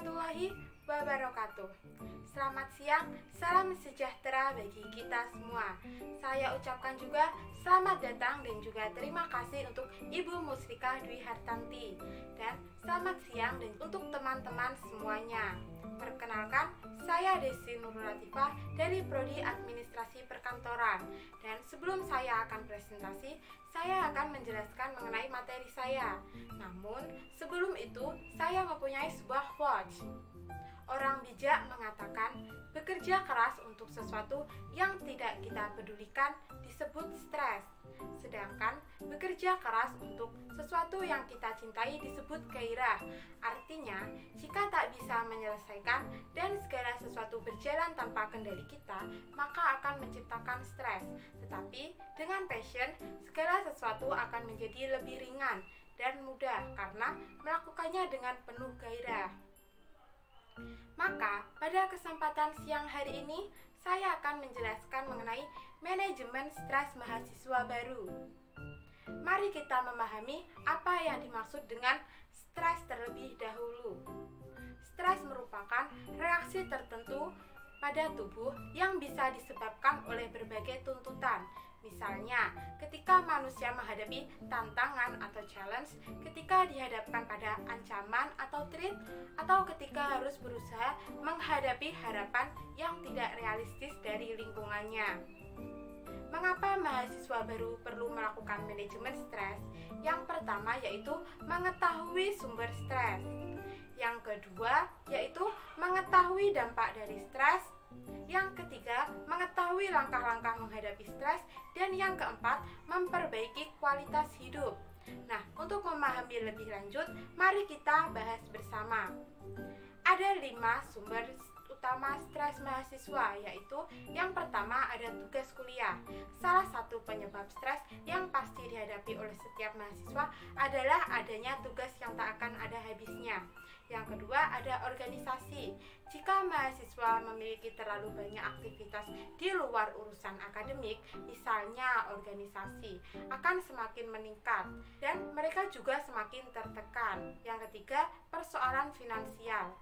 warahmatullahi wabarakatuh. Selamat siang, salam sejahtera bagi kita semua. Saya ucapkan juga selamat datang dan juga terima kasih untuk Ibu Musrika Dwi Hartanti. Dan selamat siang dan untuk teman-teman semuanya. Perkenalkan, saya Desi Nurul Latifah dari Prodi Administrasi Perkantoran. Dan sebelum saya akan presentasi, saya akan menjelaskan mengenai materi saya. Namun, sebelum itu, saya mempunyai sebuah quotes. Orang bijak mengatakan, bekerja keras untuk sesuatu yang tidak kita pedulikan disebut stres. Sedangkan bekerja keras untuk sesuatu yang kita cintai disebut gairah. Artinya, jika tak bisa menyelesaikan dan segala sesuatu berjalan tanpa kendali kita, maka akan menciptakan stres. Tetapi dengan passion, segala sesuatu akan menjadi lebih ringan dan mudah karena melakukannya dengan penuh gairah. Maka, pada kesempatan siang hari ini, saya akan menjelaskan mengenai manajemen stres mahasiswa baru. Mari kita memahami apa yang dimaksud dengan stres terlebih dahulu. Stres merupakan reaksi tertentu pada tubuh yang bisa disebabkan oleh berbagai tuntutan. Misalnya, ketika manusia menghadapi tantangan atau challenge, ketika dihadapkan pada ancaman atau threat, atau ketika harus berusaha menghadapi harapan yang tidak realistis dari lingkungannya. Mengapa mahasiswa baru perlu melakukan manajemen stres? Yang pertama yaitu mengetahui sumber stres. Yang kedua yaitu mengetahui dampak dari stres. Yang ketiga, mengetahui langkah-langkah menghadapi stres. Dan yang keempat, memperbaiki kualitas hidup. Nah, untuk memahami lebih lanjut, mari kita bahas bersama. Ada 5 sumber utama stres mahasiswa, yaitu yang pertama ada tugas kuliah. Salah satu penyebab stres yang pasti dihadapi oleh setiap mahasiswa adalah adanya tugas yang tak akan ada habisnya. Yang kedua ada organisasi. Jika mahasiswa memiliki terlalu banyak aktivitas di luar urusan akademik, misalnya organisasi, akan semakin meningkat dan mereka juga semakin tertekan. Yang ketiga, persoalan finansial.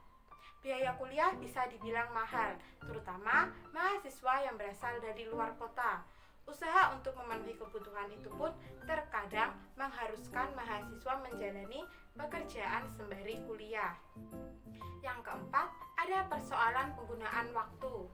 Biaya kuliah bisa dibilang mahal, terutama mahasiswa yang berasal dari luar kota. Usaha untuk memenuhi kebutuhan itu pun terkadang mengharuskan mahasiswa menjalani pekerjaan sembari kuliah. Yang keempat, ada persoalan penggunaan waktu.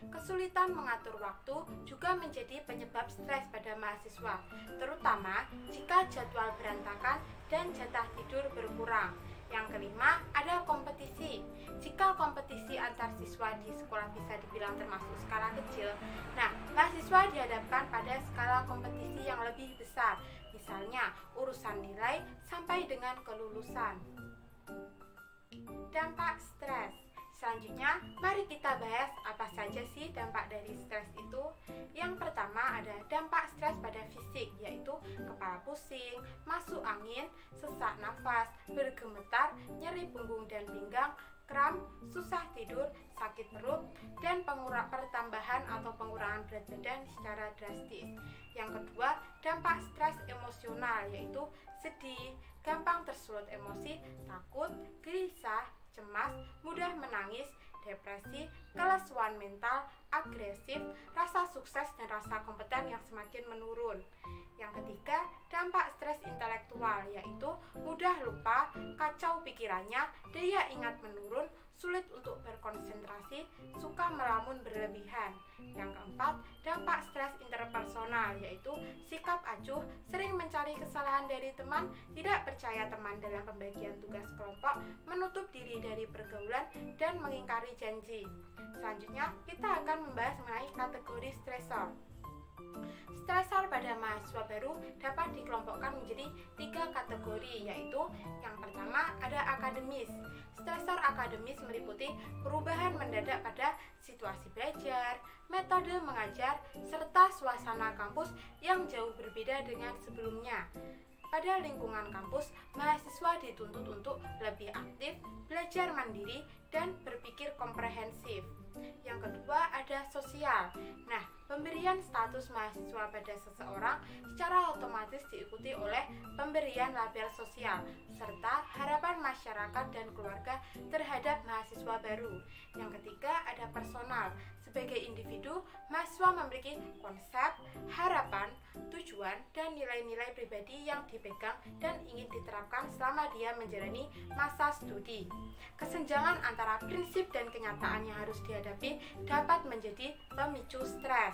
Kesulitan mengatur waktu juga menjadi penyebab stres pada mahasiswa, terutama jika jadwal berantakan dan jatah tidur berkurang. Yang kelima, ada kompetisi. Jika kompetisi antar siswa di sekolah bisa dibilang termasuk skala kecil, nah, mahasiswa dihadapkan pada skala kompetisi yang lebih besar, misalnya urusan nilai sampai dengan kelulusan. Dampak stres. Selanjutnya, mari kita bahas apa saja sih dampak dari stres itu. Yang pertama ada dampak stres pada fisik, yaitu kepala pusing, masuk angin, sesak nafas, bergemetar, nyeri punggung dan pinggang, kram, susah tidur, sakit perut, dan pertambahan atau pengurangan berat badan secara drastis. Yang kedua, dampak stres emosional, yaitu sedih, gampang tersulut emosi, takut, gelisah, cemas, mudah menangis, depresi, kelesuan mental, agresif, rasa sukses dan rasa kompeten yang semakin menurun. Yang ketiga, dampak stres intelektual, yaitu mudah lupa, kacau pikirannya, daya ingat menurun, sulit untuk berkonsentrasi, suka melamun berlebihan. Yang keempat, dampak stres interpersonal, yaitu sikap acuh, sering mencari kesalahan dari teman, tidak percaya teman dalam pembagian tugas kelompok, menutup diri dari pergaulan, dan mengingkari janji. Selanjutnya, kita akan membahas mengenai kategori stresor. Stresor pada mahasiswa baru dapat dikelompokkan menjadi 3 kategori, yaitu yang pertama ada akademis. Stresor akademis meliputi perubahan mendadak pada situasi belajar, metode mengajar, serta suasana kampus yang jauh berbeda dengan sebelumnya. Pada lingkungan kampus, mahasiswa dituntut untuk lebih aktif, belajar mandiri, dan berpikir komprehensif. Yang kedua ada sosial. Nah, pemberian status mahasiswa pada seseorang secara otomatis diikuti oleh pemberian label sosial serta harapan masyarakat dan keluarga terhadap mahasiswa baru. Yang ketiga ada personal. Sebagai individu, mahasiswa memiliki konsep, harapan, tujuan, dan nilai-nilai pribadi yang dipegang dan ingin diterapkan selama dia menjalani masa studi. Kesenjangan antara prinsip dan kenyataan yang harus dihadapi dapat menjadi pemicu stres.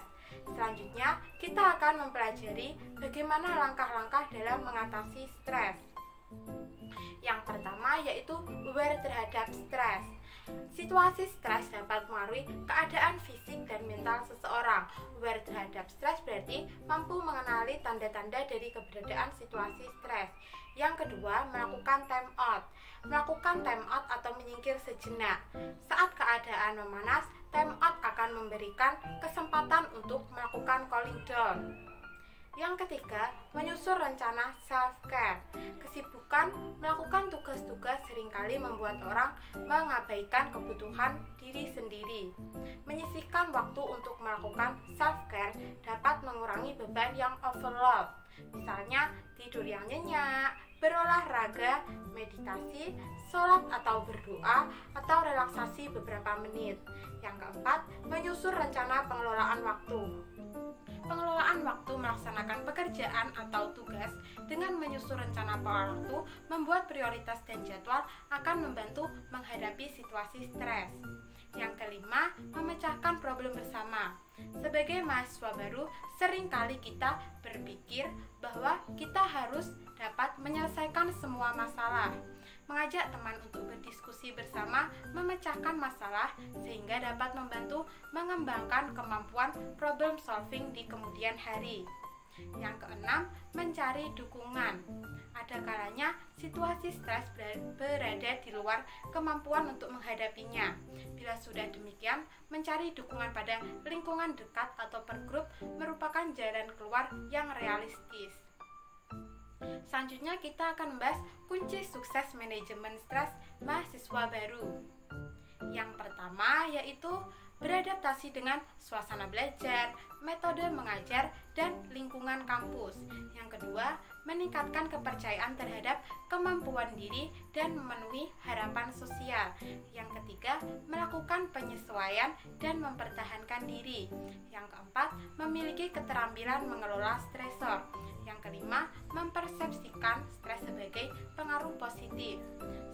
Selanjutnya, kita akan mempelajari bagaimana langkah-langkah dalam mengatasi stres. Yang pertama yaitu aware terhadap stres. Situasi stres dapat mengaruhi keadaan fisik dan mental seseorang. Aware terhadap stres berarti mampu mengenali tanda-tanda dari keberadaan situasi stres. Yang kedua, melakukan time out. Melakukan time out atau menyingkir sejenak. Saat keadaan memanas, time out akan memberikan kesempatan untuk melakukan cooling down. Yang ketiga, menyusun rencana self-care. Kesibukan melakukan tugas-tugas seringkali membuat orang mengabaikan kebutuhan diri sendiri. Menyisihkan waktu untuk melakukan self-care dapat mengurangi beban yang overload. Misalnya, tidur yang nyenyak, berolahraga, meditasi, sholat atau berdoa, atau relaksasi beberapa menit. Yang keempat, menyusun rencana pengelolaan waktu. Pengelolaan waktu melaksanakan pekerjaan atau tugas dengan menyusun rencana pola waktu, membuat prioritas dan jadwal akan membantu menghadapi situasi stres. Yang kelima, memecahkan problem bersama. Sebagai mahasiswa baru, seringkali kita berpikir bahwa kita harus dapat menyelesaikan semua masalah. Mengajak teman untuk berdiskusi bersama, memecahkan masalah sehingga dapat membantu mengembangkan kemampuan problem solving di kemudian hari. Yang keenam, mencari dukungan. Ada kalanya situasi stres berada di luar kemampuan untuk menghadapinya. Bila sudah demikian, mencari dukungan pada lingkungan dekat atau pergrup merupakan jalan keluar yang realistis. Selanjutnya kita akan membahas kunci sukses manajemen stres mahasiswa baru. Yang pertama yaitu beradaptasi dengan suasana belajar, metode mengajar, dan lingkungan kampus. Yang kedua, meningkatkan kepercayaan terhadap kemampuan diri dan memenuhi harapan sosial. Yang ketiga, melakukan penyesuaian dan mempertahankan diri. Yang keempat, memiliki keterampilan mengelola stresor. Yang kelima, mempersepsikan stres sebagai pengaruh positif.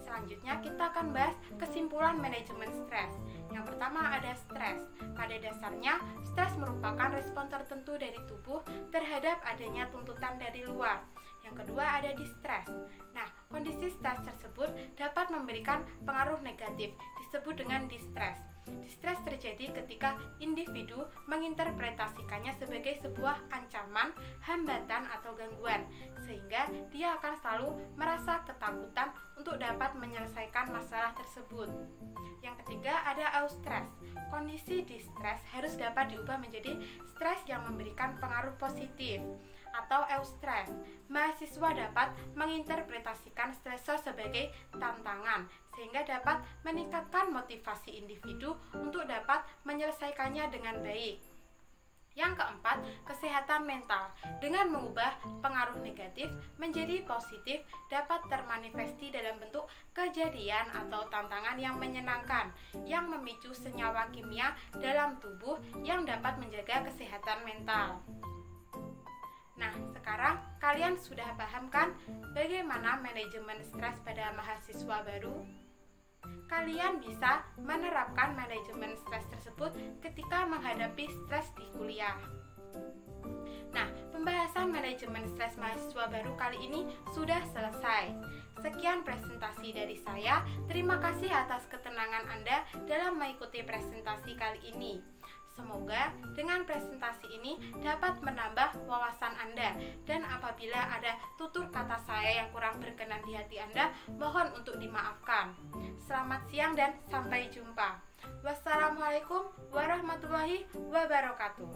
Selanjutnya kita akan bahas kesimpulan manajemen stres. Yang pertama ada stres. Pada dasarnya, stres merupakan respon tertentu dari tubuh terhadap adanya tuntutan dari luar. Yang kedua ada distres. Nah, kondisi stres tersebut dapat memberikan pengaruh negatif, disebut dengan distres. Distres terjadi ketika individu menginterpretasikannya sebagai sebuah ancaman, hambatan, atau gangguan, sehingga dia akan selalu merasa ketakutan untuk dapat menyelesaikan masalah tersebut. Yang ketiga ada eustress. Kondisi distres harus dapat diubah menjadi stres yang memberikan pengaruh positif atau eustress. Mahasiswa dapat menginterpretasikan stresor sebagai tantangan sehingga dapat meningkatkan motivasi individu untuk dapat menyelesaikannya dengan baik. Yang keempat, kesehatan mental. Dengan mengubah pengaruh negatif menjadi positif dapat termanifesti dalam bentuk kejadian atau tantangan yang menyenangkan yang memicu senyawa kimia dalam tubuh yang dapat menjaga kesehatan mental. Nah, sekarang kalian sudah paham kan bagaimana manajemen stres pada mahasiswa baru? Kalian bisa menerapkan manajemen stres tersebut ketika menghadapi stres di kuliah. Nah, pembahasan manajemen stres mahasiswa baru kali ini sudah selesai. Sekian presentasi dari saya. Terima kasih atas ketenangan Anda dalam mengikuti presentasi kali ini. Semoga dengan presentasi ini dapat menambah wawasan Anda, dan apabila ada tutur kata saya yang kurang berkenan di hati Anda, mohon untuk dimaafkan. Selamat siang dan sampai jumpa. Wassalamualaikum warahmatullahi wabarakatuh.